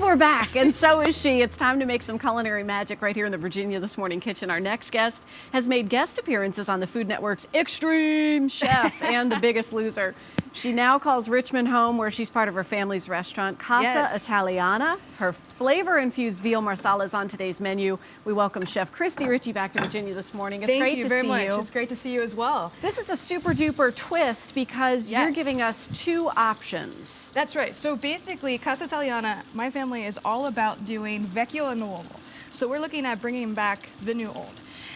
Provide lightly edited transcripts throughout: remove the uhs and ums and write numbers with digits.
we're back, and so is she. It's time to make some culinary magic right here in the Virginia This Morning kitchen. Our next guest has made guest appearances on the Food Network's Extreme Chef and The Biggest Loser. She now calls Richmond home, where she's part of her family's restaurant, Casa Italiana. Her flavor-infused veal marsala is on today's menu. We welcome Chef Christy Ritchie back to Virginia this morning. It's great to see you. Thank you very much. It's great to see you as well. This is a super-duper twist because you're giving us two options. That's right. So basically, Casa Italiana, my family is all about doing Vecchio and Nuovo. So we're looking at bringing back the new old.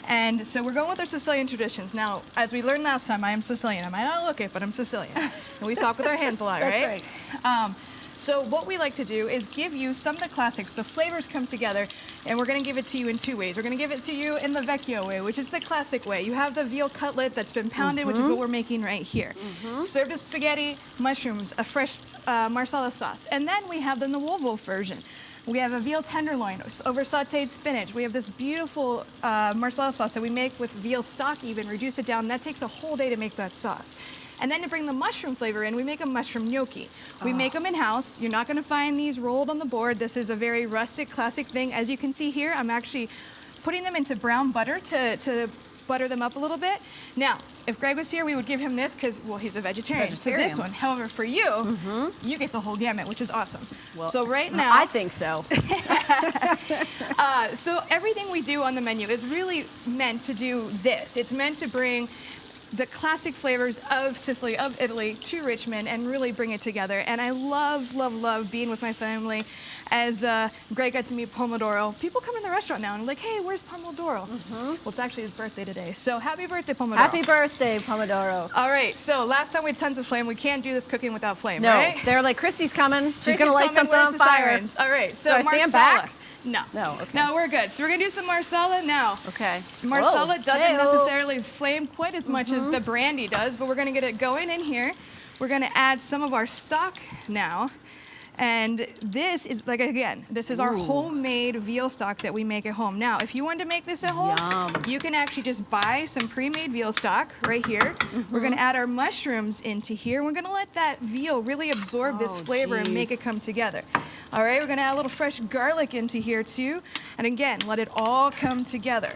And so we're going with our Sicilian traditions. Now, as we learned last time, I am Sicilian. I might not look it, but I'm Sicilian. And we talk with our hands a lot, right? That's right. So what we like to do is give you some of the classics. The flavors come together, and we're going to give it to you in two ways. We're going to give it to you in the Vecchio way, which is the classic way. You have the veal cutlet that's been pounded, which is what we're making right here. Served with spaghetti, mushrooms, a fresh marsala sauce. And then we have the Nuovo version. We have a veal tenderloin over sauteed spinach. We have this beautiful marsala sauce that we make with veal stock even, reduce it down. That takes a whole day to make that sauce. And then to bring the mushroom flavor in, we make a mushroom gnocchi. We make them in-house. You're not gonna find these rolled on the board. This is a very rustic, classic thing. As you can see here, I'm actually putting them into brown butter to butter them up a little bit. Now, if Greg was here, we would give him this because, well, he's a vegetarian. So this one, however, for you, you get the whole gamut, which is awesome. Well, so right now, I think so. So everything we do on the menu is really meant to do this. It's meant to bring the classic flavors of Sicily, of Italy, to Richmond and really bring it together. And I love, love, love being with my family. As Greg got to meet Pomodoro, people come in the restaurant now and are like, hey, where's Pomodoro? Well, it's actually his birthday today. So happy birthday, Pomodoro. Happy birthday, Pomodoro. All right, so last time we had tons of flame. We can't do this cooking without flame, No, right? they're like, Christy's coming. She's Christy's going to light coming. something Where's on the fire. sirens? All right, so I stand marsala. back? No. No, okay. No, we're good. So we're gonna do some marsala now. Okay. Marsala Whoa. doesn't Hey-o. necessarily flame quite as much as the brandy does, but we're gonna get it going in here. We're gonna add some of our stock now. And this is, like, again, this is our homemade veal stock that we make at home. Now, if you wanted to make this at home, you can actually just buy some pre-made veal stock right here. We're gonna add our mushrooms into here. We're gonna let that veal really absorb this flavor and make it come together. All right, we're gonna add a little fresh garlic into here too. And again, let it all come together.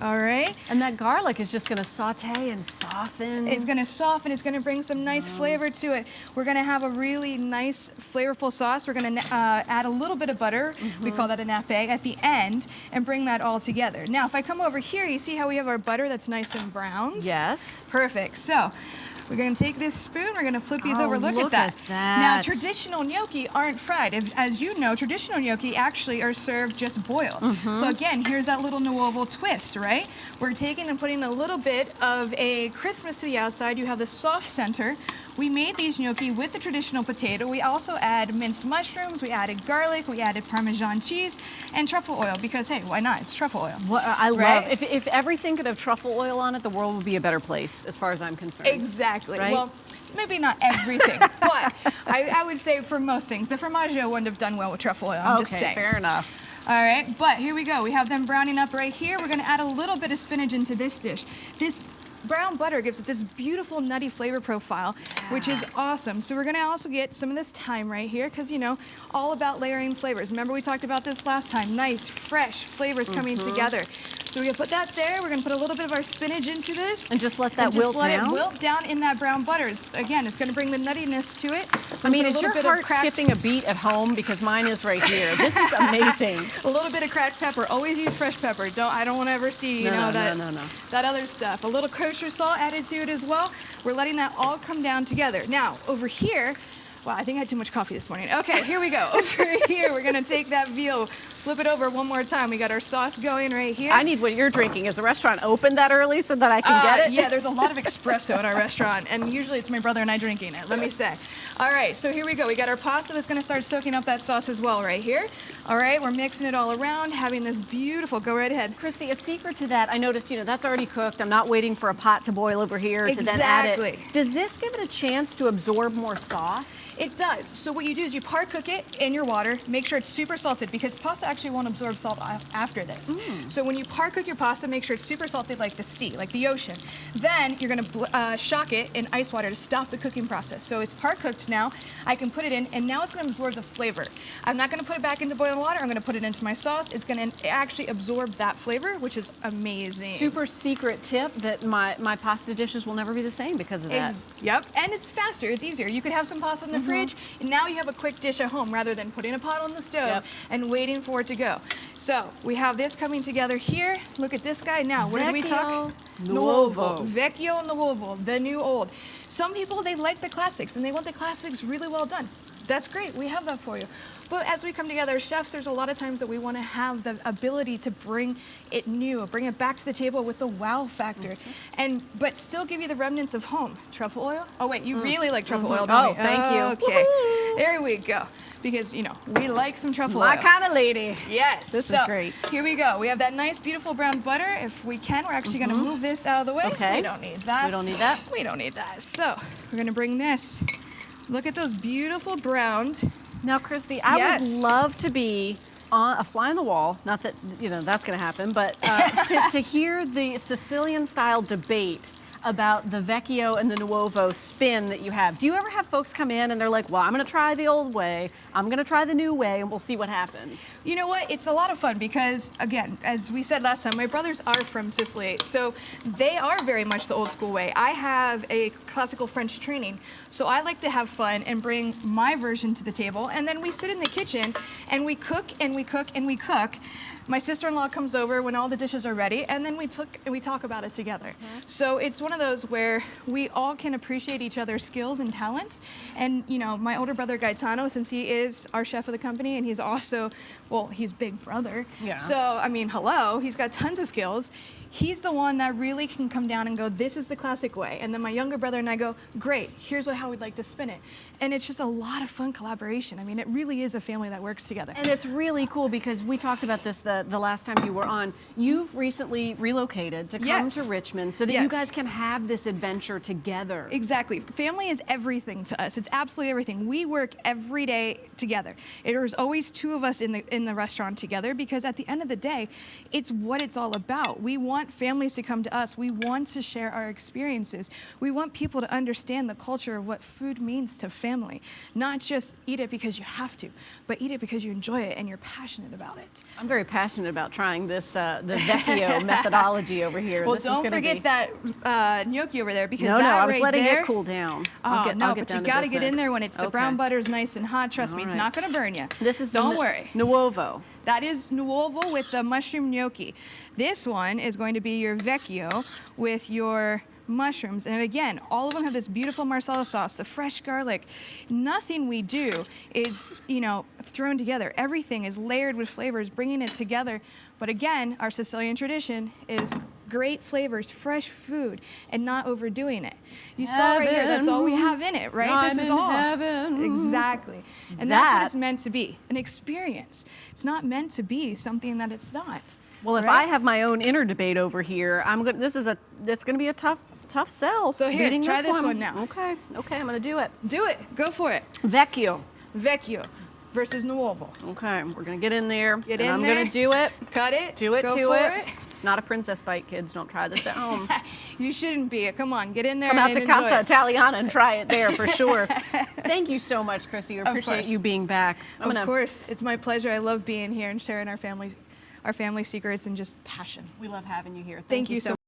All right? And that garlic is just going to saute and soften. It's gonna soften, it's gonna bring some nice flavor to it. We're gonna have a really nice, flavorful sauce. We're gonna add a little bit of butter, we call that a nappe, at the end, and bring that all together. Now, if I come over here, you see how we have our butter that's nice and browned? Yes. Perfect. So, we're gonna take this spoon, we're gonna flip these over. Look at that. Now, traditional gnocchi aren't fried. As you know, traditional gnocchi actually are served just boiled. So again, here's that little Nuovo twist, right? We're taking and putting a little bit of a crispness to the outside. You have the soft center. We made these gnocchi with the traditional potato. We also add minced mushrooms, we added garlic, we added Parmesan cheese, and truffle oil, because hey, why not? It's truffle oil. Well, I right? love, if everything could have truffle oil on it, the world would be a better place, as far as I'm concerned. Exactly. Right? Well, maybe not everything, but I would say for most things. The formaggio wouldn't have done well with truffle oil, I'm just saying. Fair enough. All right, but here we go. We have them browning up right here. We're gonna add a little bit of spinach into this dish. This brown butter gives it this beautiful nutty flavor profile, which is awesome. So we're gonna also get some of this thyme right here, because you know, all about layering flavors. Remember we talked about this last time, nice, fresh flavors coming together. So we're gonna put that there, we're gonna put a little bit of our spinach into this. And just let that wilt down? Just let it wilt down in that brown butter. Again, it's gonna bring the nuttiness to it. I mean, is your heart skipping a beat at home? Because mine is right here. This is amazing. A little bit of cracked pepper. Always use fresh pepper. I don't want to ever see, that other stuff. A little kosher salt added to it as well. We're letting that all come down together. Now, over here, wow, I think I had too much coffee this morning. Okay, here we go. Over here, we're gonna take that veal, flip it over one more time. We got our sauce going right here. I need what you're drinking. Is the restaurant open that early so that I can get it? Yeah, there's a lot of espresso in our restaurant, and usually it's my brother and I drinking it, let me say. All right, so here we go. We got our pasta that's gonna start soaking up that sauce as well right here. All right, we're mixing it all around, having this beautiful, go right ahead. Christy, a secret to that, I noticed, that's already cooked. I'm not waiting for a pot to boil over here to then add it. Does this give it a chance to absorb more sauce? It does. So what you do is you par cook it in your water, make sure it's super salted because pasta actually won't absorb salt after this. So when you par cook your pasta, make sure it's super salted like the sea, like the ocean. Then you're gonna shock it in ice water to stop the cooking process. So it's par cooked now. I can put it in and now it's gonna absorb the flavor. I'm not gonna put it back into boiling water. I'm gonna put it into my sauce. It's gonna actually absorb that flavor, which is amazing. Super secret tip that my pasta dishes will never be the same because of that. Yep, and it's faster, it's easier. You could have some pasta in the fridge, and now you have a quick dish at home rather than putting a pot on the stove and waiting for it to go. So we have this coming together here. Look at this guy now. What did we talk? Nuovo. Vecchio Nuovo, the new old. Some people, they like the classics, and they want the classics really well done. That's great, we have that for you. But as we come together as chefs, there's a lot of times that we want to have the ability to bring it new, bring it back to the table with the wow factor, but still give you the remnants of home. Truffle oil? Oh wait, you really like truffle oil, don't you? Thank you. Okay, there we go. Because, you know, we like some truffle oil. My kind of lady. Yes. This is great. Here we go. We have that nice, beautiful brown butter. If we can, we're actually going to move this out of the way. Okay. We don't need that. We don't need that? We don't need that. So we're going to bring this. Look at those beautiful browns. Now, Christy, I would love to be on a fly on the wall. Not that that's going to happen, but to hear the Sicilian-style debate about the Vecchio and the Nuovo spin that you have. Do you ever have folks come in and they're like, well, I'm going to try the old way, I'm going to try the new way, and we'll see what happens? You know what? It's a lot of fun because, again, as we said last time, my brothers are from Sicily, so they are very much the old school way. I have a classical French training, so I like to have fun and bring my version to the table, and then we sit in the kitchen and we cook and we cook and we cook. My sister-in-law comes over when all the dishes are ready, and then we talk about it together. So it's one of those where we all can appreciate each other's skills and talents. And my older brother Gaetano, since he is our chef of the company, and he's also, well, he's big brother. Yeah. So I mean, hello, he's got tons of skills. He's the one that really can come down and go, this is the classic way. And then my younger brother and I go, great, here's how we'd like to spin it. And it's just a lot of fun collaboration. I mean, it really is a family that works together. And it's really cool because we talked about this the last time you were on. You've recently relocated to come to Richmond so that you guys can have this adventure together. Exactly. Family is everything to us. It's absolutely everything. We work every day together. There's always two of us in the restaurant together because at the end of the day, it's what it's all about. We want families to come to us. We want to share our experiences. We want people to understand the culture of what food means to family. Not just eat it because you have to, but eat it because you enjoy it and you're passionate about it. I'm very passionate about trying this the Vecchio methodology over here. Well, don't forget that gnocchi over there because I was letting it cool down. But you got to get in there when it's the brown butter is nice and hot. Trust me, it's not going to burn you. This is don't worry. Nuovo. That is Nuovo with the mushroom gnocchi. This one is going to be your Vecchio with your mushrooms. And again, all of them have this beautiful marsala sauce, the fresh garlic. Nothing we do is, thrown together. Everything is layered with flavors, bringing it together. But again, our Sicilian tradition is great flavors, fresh food, and not overdoing it. You saw right here, that's all we have in it, right? This is all. Heaven. Exactly. And that's what it's meant to be, an experience. It's not meant to be something that it's not. Well, if I have my own inner debate over here, that's going to be a tough sell. So here, try this one now. Okay, I'm going to do it. Do it. Go for it. Vecchio versus Nuovo. Okay, we're going to get in there. Get in there. I'm going to do it. Cut it. Do it Go to for it. It's not a princess bite, kids. Don't try this at home. You shouldn't be. Come on, get in there. Come out to Casa Italiana and try it there for sure. Thank you so much, Chrissy. We appreciate you being back. Of course, it's my pleasure. I love being here and sharing our family secrets and just passion. We love having you here. Thank you so much.